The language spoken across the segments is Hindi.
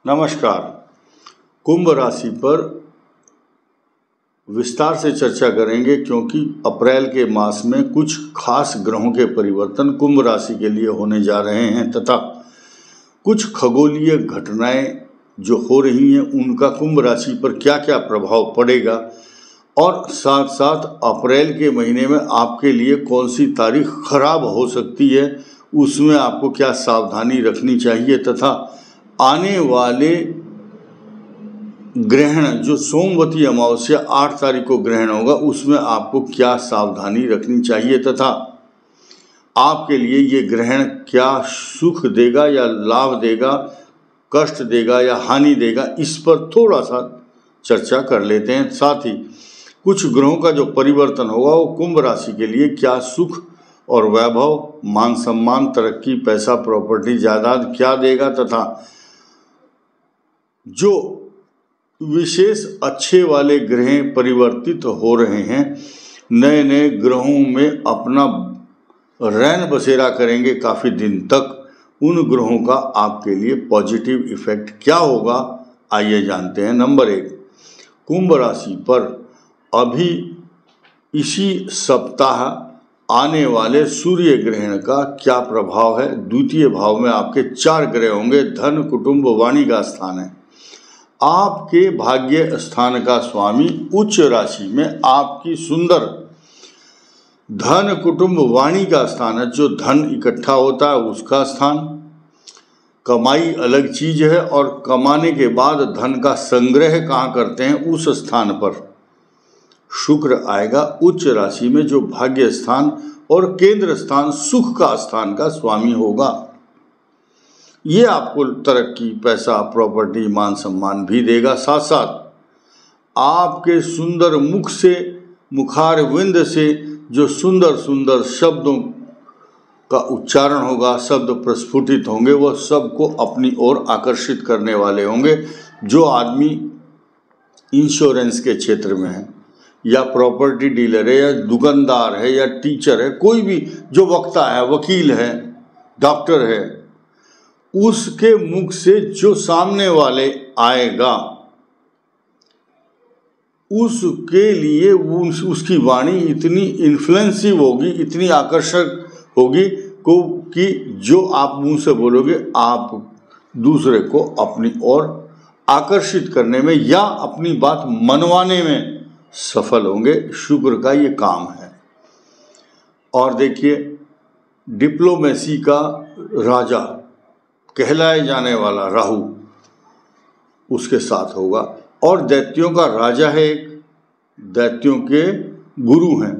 नमस्कार। कुंभ राशि पर विस्तार से चर्चा करेंगे क्योंकि अप्रैल के मास में कुछ खास ग्रहों के परिवर्तन कुंभ राशि के लिए होने जा रहे हैं तथा कुछ खगोलीय घटनाएं जो हो रही हैं उनका कुंभ राशि पर क्या क्या प्रभाव पड़ेगा और साथ साथ अप्रैल के महीने में आपके लिए कौन सी तारीख खराब हो सकती है, उसमें आपको क्या सावधानी रखनी चाहिए तथा आने वाले ग्रहण जो सोमवती अमावस्या 8 तारीख को ग्रहण होगा उसमें आपको क्या सावधानी रखनी चाहिए तथा आपके लिए ये ग्रहण क्या सुख देगा या लाभ देगा, कष्ट देगा या हानि देगा, इस पर थोड़ा सा चर्चा कर लेते हैं। साथ ही कुछ ग्रहों का जो परिवर्तन होगा वो कुंभ राशि के लिए क्या सुख और वैभव, मान सम्मान, तरक्की, पैसा, प्रॉपर्टी, जायदाद क्या देगा तथा जो विशेष अच्छे वाले ग्रह परिवर्तित हो रहे हैं, नए नए ग्रहों में अपना रैन बसेरा करेंगे काफ़ी दिन तक, उन ग्रहों का आपके लिए पॉजिटिव इफेक्ट क्या होगा, आइए जानते हैं। नंबर 1, कुंभ राशि पर अभी इसी सप्ताह आने वाले सूर्य ग्रहण का क्या प्रभाव है। द्वितीय भाव में आपके 4 ग्रह होंगे। धन, कुटुंब, वाणी का स्थान है। आपके भाग्य स्थान का स्वामी उच्च राशि में आपकी सुंदर धन, कुटुंब, वाणी का स्थान है। जो धन इकट्ठा होता है उसका स्थान, कमाई अलग चीज है और कमाने के बाद धन का संग्रह कहाँ करते हैं उस स्थान पर शुक्र आएगा उच्च राशि में, जो भाग्य स्थान और केंद्र स्थान सुख का स्थान का स्वामी होगा। ये आपको तरक्की, पैसा, प्रॉपर्टी, मान सम्मान भी देगा। साथ साथ आपके सुंदर मुख से, मुखार विंद से जो सुंदर सुंदर शब्दों का उच्चारण होगा, शब्द प्रस्फुटित होंगे, वह सबको अपनी ओर आकर्षित करने वाले होंगे। जो आदमी इंश्योरेंस के क्षेत्र में है या प्रॉपर्टी डीलर है या दुकानदार है या टीचर है, कोई भी जो वक्ता है, वकील है, डॉक्टर है, उसके मुख से जो सामने वाले आएगा उसके लिए उसकी वाणी इतनी इन्फ्लुएंसिव होगी, इतनी आकर्षक होगी को कि जो आप मुंह से बोलोगे आप दूसरे को अपनी ओर आकर्षित करने में या अपनी बात मनवाने में सफल होंगे। शुक्र का ये काम है। और देखिए, डिप्लोमेसी का राजा कहलाए जाने वाला राहु उसके साथ होगा और दैत्यों का राजा है, एक दैत्यों के गुरु हैं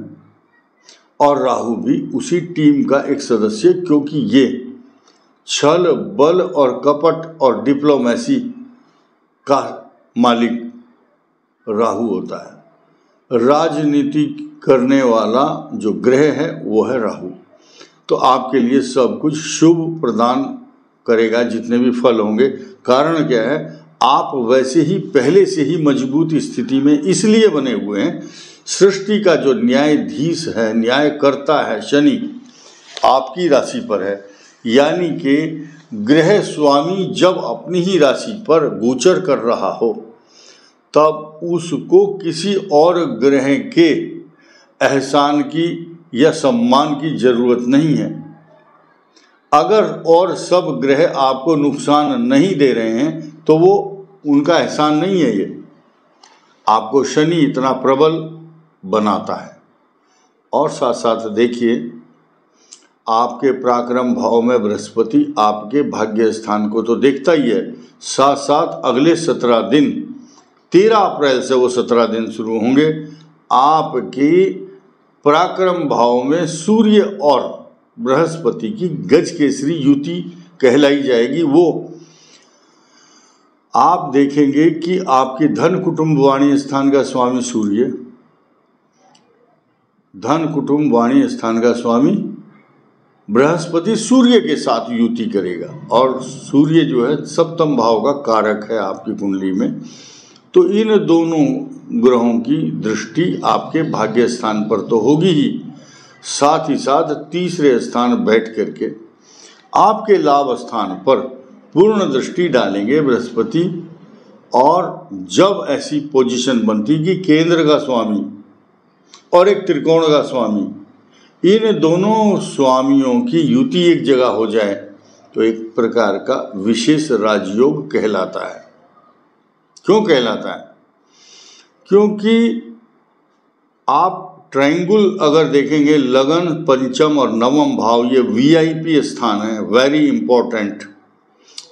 और राहु भी उसी टीम का एक सदस्य, क्योंकि ये छल, बल और कपट और डिप्लोमेसी का मालिक राहु होता है। राजनीति करने वाला जो ग्रह है वो है राहु। तो आपके लिए सब कुछ शुभ प्रदान करेगा जितने भी फल होंगे। कारण क्या है, आप वैसे ही पहले से ही मजबूत स्थिति में इसलिए बने हुए हैं। सृष्टि का जो न्यायाधीश है, न्याय करता है, शनि आपकी राशि पर है, यानी कि ग्रह स्वामी जब अपनी ही राशि पर गोचर कर रहा हो तब उसको किसी और ग्रह के एहसान की या सम्मान की जरूरत नहीं है। अगर और सब ग्रह आपको नुकसान नहीं दे रहे हैं तो वो उनका एहसान नहीं है। ये आपको शनि इतना प्रबल बनाता है। और साथ साथ देखिए, आपके पराक्रम भाव में बृहस्पति आपके भाग्य स्थान को तो देखता ही है, साथ साथ अगले 17 दिन 13 अप्रैल से वो 17 दिन शुरू होंगे। आपके पराक्रम भाव में सूर्य और बृहस्पति की गज केसरी युति कहलाई जाएगी। वो आप देखेंगे कि आपके धन, कुटुंब, वाणी स्थान का स्वामी सूर्य, धन, कुटुंब, वाणी स्थान का स्वामी बृहस्पति सूर्य के साथ युति करेगा और सूर्य जो है सप्तम भाव का कारक है आपकी कुंडली में। तो इन दोनों ग्रहों की दृष्टि आपके भाग्य स्थान पर तो होगी ही, साथ ही साथ तीसरे स्थान बैठ करके आपके लाभ स्थान पर पूर्ण दृष्टि डालेंगे बृहस्पति। और जब ऐसी पोजीशन बनती कि केंद्र का स्वामी और एक त्रिकोण का स्वामी, इन दोनों स्वामियों की युति एक जगह हो जाए तो एक प्रकार का विशेष राजयोग कहलाता है। क्यों कहलाता है? क्योंकि आप ट्रायंगल अगर देखेंगे, लगन, पंचम और नवम भाव ये वीआईपी स्थान है, वेरी इंपॉर्टेंट,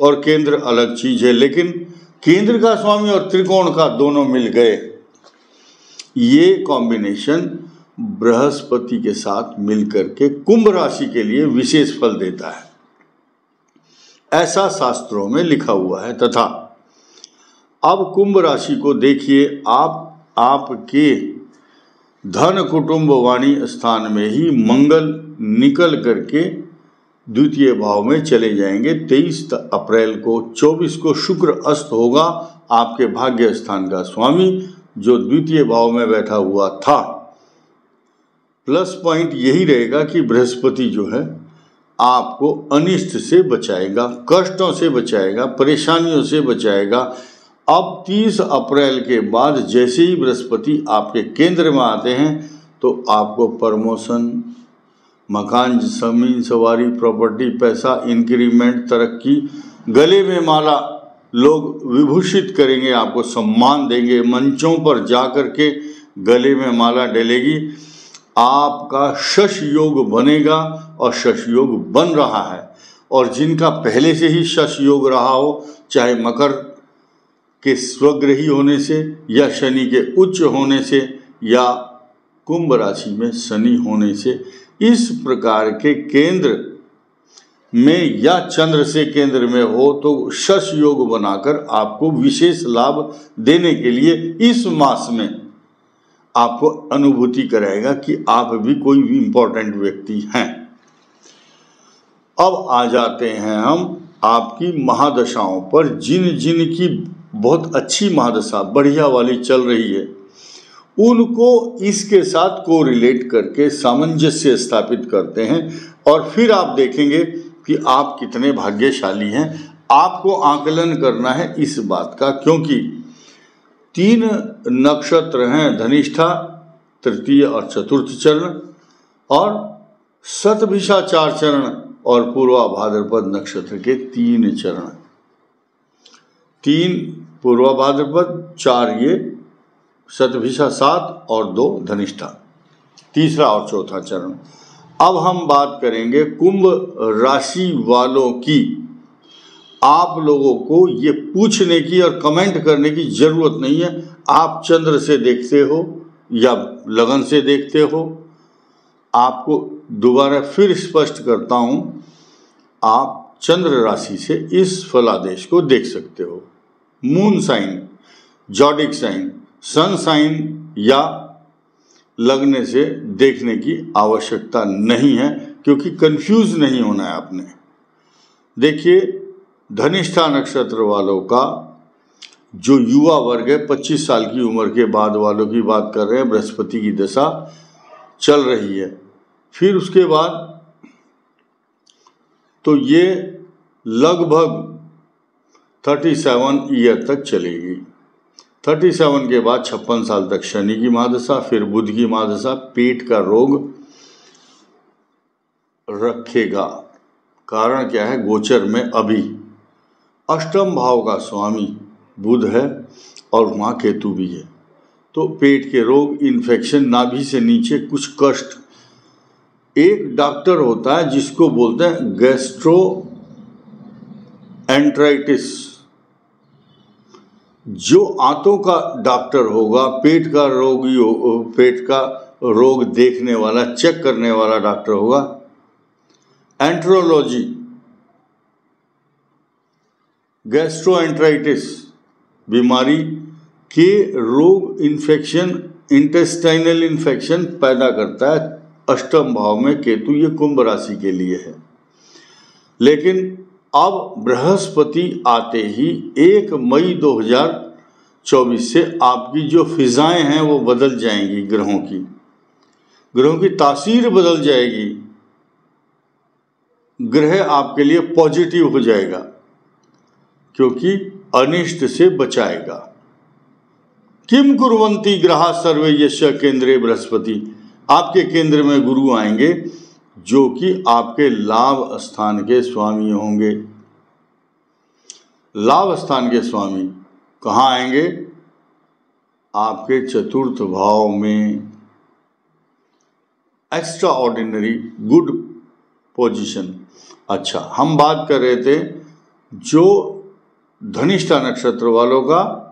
और केंद्र अलग चीज है। लेकिन केंद्र का स्वामी और त्रिकोण का दोनों मिल गए, ये कॉम्बिनेशन बृहस्पति के साथ मिलकर के कुंभ राशि के लिए विशेष फल देता है, ऐसा शास्त्रों में लिखा हुआ है। तथा अब कुंभ राशि को देखिए, आपके धन कुटुंब वाणी स्थान में ही मंगल निकल करके द्वितीय भाव में चले जाएंगे। 23 अप्रैल को 24 को शुक्र अस्त होगा, आपके भाग्य स्थान का स्वामी जो द्वितीय भाव में बैठा हुआ था। प्लस पॉइंट यही रहेगा कि बृहस्पति जो है आपको अनिष्ट से बचाएगा, कष्टों से बचाएगा, परेशानियों से बचाएगा। अब 30 अप्रैल के बाद जैसे ही बृहस्पति आपके केंद्र में आते हैं तो आपको प्रमोशन, मकान, जमीन, सवारी, प्रॉपर्टी, पैसा, इंक्रीमेंट, तरक्की, गले में माला लोग विभूषित करेंगे, आपको सम्मान देंगे, मंचों पर जा कर के गले में माला डलेगी, आपका शश योग बनेगा और शश योग बन रहा है। और जिनका पहले से ही शश योग रहा हो, चाहे मकर के स्वग्रही होने से या शनि के उच्च होने से या कुंभ राशि में शनि होने से, इस प्रकार के केंद्र में या चंद्र से केंद्र में हो तो शश योग बनाकर आपको विशेष लाभ देने के लिए इस मास में आपको अनुभूति कराएगा कि आप भी कोई भी इंपॉर्टेंट व्यक्ति हैं। अब आ जाते हैं हम आपकी महादशाओं पर। जिन जिन की बहुत अच्छी महादशा बढ़िया वाली चल रही है, उनको इसके साथ को रिलेट करके सामंजस्य स्थापित करते हैं और फिर आप देखेंगे कि आप कितने भाग्यशाली हैं। आपको आकलन करना है इस बात का, क्योंकि 3 नक्षत्र हैं, धनिष्ठा, तृतीय और चतुर्थ चरण, और शतभिषा 4 चरण, और पूर्वा भाद्रपद नक्षत्र के 3 चरण। 3 पूर्वा भाद्रपद, 4 ये शतभिषा 7 और 2 धनिष्ठा, तीसरा और चौथा चरण। अब हम बात करेंगे कुंभ राशि वालों की। आप लोगों को ये पूछने की और कमेंट करने की जरूरत नहीं है, आप चंद्र से देखते हो या लगन से देखते हो। आपको दोबारा फिर स्पष्ट करता हूं, आप चंद्र राशि से इस फलादेश को देख सकते हो। Moon sign, zodiac sign, sun sign या लगने से देखने की आवश्यकता नहीं है, क्योंकि कंफ्यूज नहीं होना है आपने। देखिए, धनिष्ठा नक्षत्र वालों का जो युवा वर्ग है, 25 साल की उम्र के बाद वालों की बात कर रहे हैं, बृहस्पति की दशा चल रही है। फिर उसके बाद तो ये लगभग 37 ईयर तक चलेगी। 37 के बाद 56 साल तक शनि की महादशा, फिर बुध की महादशा पेट का रोग रखेगा। कारण क्या है? गोचर में अभी अष्टम भाव का स्वामी बुध है और वहाँ केतु भी है, तो पेट के रोग, इन्फेक्शन, नाभि से नीचे कुछ कष्ट। एक डॉक्टर होता है जिसको बोलते हैं गैस्ट्रोएंटराइटिस, जो आंतों का डॉक्टर होगा, पेट का रोगी हो, पेट का रोग देखने वाला, चेक करने वाला डॉक्टर होगा। एंट्रोलॉजी, गैस्ट्रोएंटराइटिस बीमारी के रोग, इन्फेक्शन, इंटेस्टाइनल इन्फेक्शन पैदा करता है अष्टम भाव में केतु। ये कुंभ राशि के लिए है। लेकिन अब बृहस्पति आते ही 1 मई 2024 से आपकी जो फिजाएं हैं वो बदल जाएंगी ग्रहों की। ग्रहों की तासीर बदल जाएगी, ग्रह आपके लिए पॉजिटिव हो जाएगा क्योंकि अनिष्ट से बचाएगा। किम कुर्वन्ति ग्रहा सर्वे यस्य केंद्रे बृहस्पति, आपके केंद्र में गुरु आएंगे जो कि आपके लाभ स्थान के स्वामी होंगे। लाभ स्थान के स्वामी कहाँ आएंगे? आपके चतुर्थ भाव में। Extra ordinary good position. अच्छा, हम बात कर रहे थे जो धनिष्ठा नक्षत्र वालों का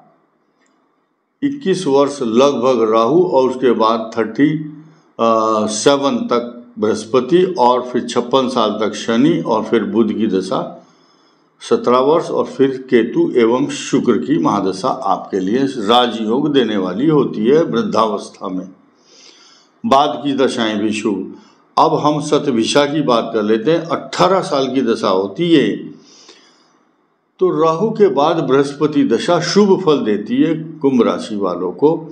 21 वर्ष लगभग राहु और उसके बाद 37 तक बृहस्पति और फिर 56 साल तक शनि और फिर बुध की दशा 17 वर्ष और फिर केतु एवं शुक्र की महादशा आपके लिए राजयोग देने वाली होती है वृद्धावस्था में। बाद की दशाएं भी शुभ। अब हम शतभिषा की बात कर लेते हैं। 18 साल की दशा होती है तो राहु के बाद बृहस्पति दशा शुभ फल देती है कुंभ राशि वालों को।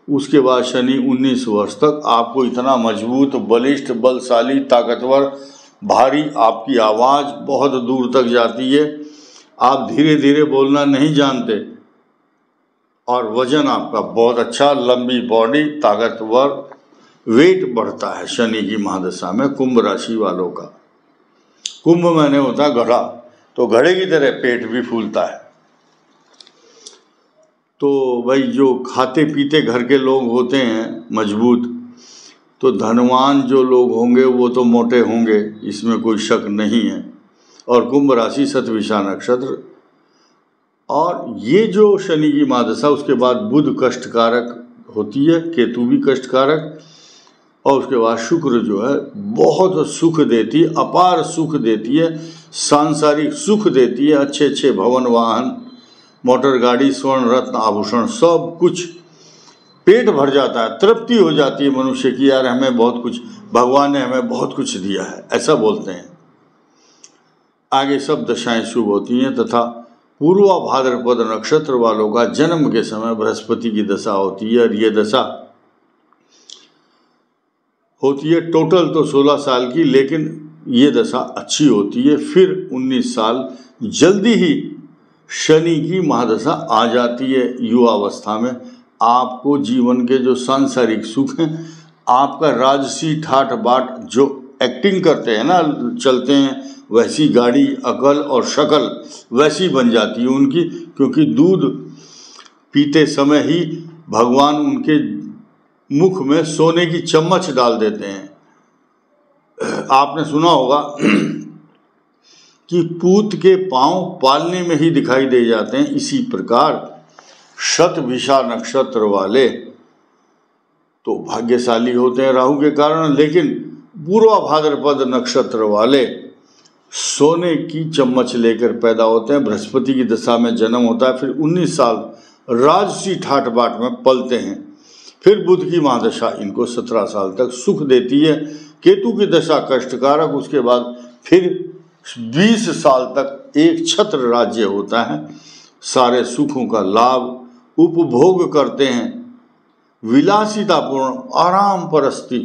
उसके बाद शनि 19 वर्ष तक आपको इतना मजबूत, बलिष्ठ, बलशाली, ताकतवर, भारी, आपकी आवाज़ बहुत दूर तक जाती है, आप धीरे धीरे बोलना नहीं जानते और वजन आपका बहुत अच्छा, लंबी बॉडी, ताकतवर, वेट बढ़ता है शनि की महादशा में कुंभ राशि वालों का। कुंभ मैंने होता है घड़ा, तो घड़े की तरह पेट भी फूलता है। तो भाई जो खाते पीते घर के लोग होते हैं मजबूत, तो धनवान जो लोग होंगे वो तो मोटे होंगे, इसमें कोई शक नहीं है। और कुंभ राशि शतभिषा नक्षत्र, और ये जो शनि की महादशा उसके बाद बुध कष्टकारक होती है, केतु भी कष्टकारक, और उसके बाद शुक्र जो है बहुत सुख देती है, अपार सुख देती है, सांसारिक सुख देती है, अच्छे अच्छे भवन, वाहन, मोटर गाड़ी, स्वर्ण रत्न आभूषण, सब कुछ पेट भर जाता है, तृप्ति हो जाती है मनुष्य की, यार हमें बहुत कुछ, भगवान ने हमें बहुत कुछ दिया है, ऐसा बोलते हैं। आगे सब दशाएं शुभ होती हैं तथा पूर्वा भाद्रपद नक्षत्र वालों का जन्म के समय बृहस्पति की दशा होती है और ये दशा होती है टोटल तो 16 साल की, लेकिन ये दशा अच्छी होती है। फिर 19 साल जल्दी ही शनि की महादशा आ जाती है युवावस्था में। आपको जीवन के जो सांसारिक सुख हैं, आपका राजसी ठाठ बाट जो एक्टिंग करते हैं ना, चलते हैं वैसी गाड़ी, अकल और शक्ल वैसी बन जाती है उनकी, क्योंकि दूध पीते समय ही भगवान उनके मुख में सोने की चम्मच डाल देते हैं। आपने सुना होगा कि पूत के पांव पालने में ही दिखाई दे जाते हैं। इसी प्रकार शतभिषा नक्षत्र वाले तो भाग्यशाली होते हैं राहु के कारण, लेकिन पूर्वा भाद्रपद नक्षत्र वाले सोने की चम्मच लेकर पैदा होते हैं। बृहस्पति की दशा में जन्म होता है, फिर 19 साल राजसी ठाठ बाट में पलते हैं। फिर बुध की महादशा इनको 17 साल तक सुख देती है। केतु की दशा कष्टकारक, उसके बाद फिर 20 साल तक एक छत्र राज्य होता है। सारे सुखों का लाभ उपभोग करते हैं, विलासितापूर्ण आराम परस्ती,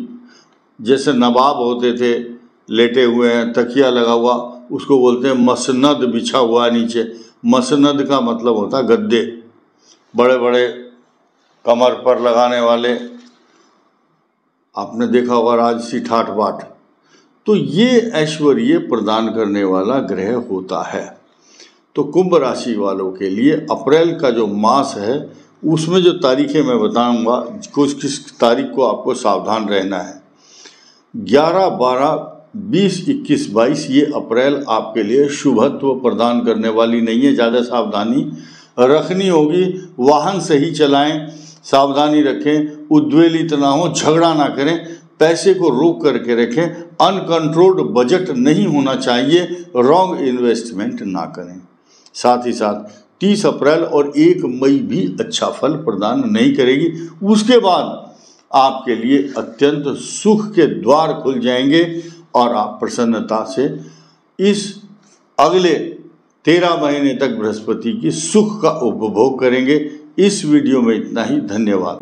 जैसे नवाब होते थे, लेटे हुए हैं, तकिया लगा हुआ, उसको बोलते हैं मसनद, बिछा हुआ नीचे। मसनद का मतलब होता है गद्दे, बड़े बड़े कमर पर लगाने वाले, आपने देखा होगा राजसी ठाठ बाट। तो ये ऐश्वर्य प्रदान करने वाला ग्रह होता है। तो कुंभ राशि वालों के लिए अप्रैल का जो मास है उसमें जो तारीखें मैं बताऊंगा, किस तारीख को आपको सावधान रहना है। 11, 12, 20, 21, 22 ये अप्रैल आपके लिए शुभत्व प्रदान करने वाली नहीं है। ज़्यादा सावधानी रखनी होगी। वाहन सही चलाएं, सावधानी रखें, उद्वेलित ना हो, झगड़ा ना करें, पैसे को रोक करके रखें, अनकंट्रोल्ड बजट नहीं होना चाहिए, रॉन्ग इन्वेस्टमेंट ना करें। साथ ही साथ 30 अप्रैल और 1 मई भी अच्छा फल प्रदान नहीं करेगी। उसके बाद आपके लिए अत्यंत सुख के द्वार खुल जाएंगे और आप प्रसन्नता से इस अगले 13 महीने तक बृहस्पति की सुख का उपभोग करेंगे। इस वीडियो में इतना ही। धन्यवाद।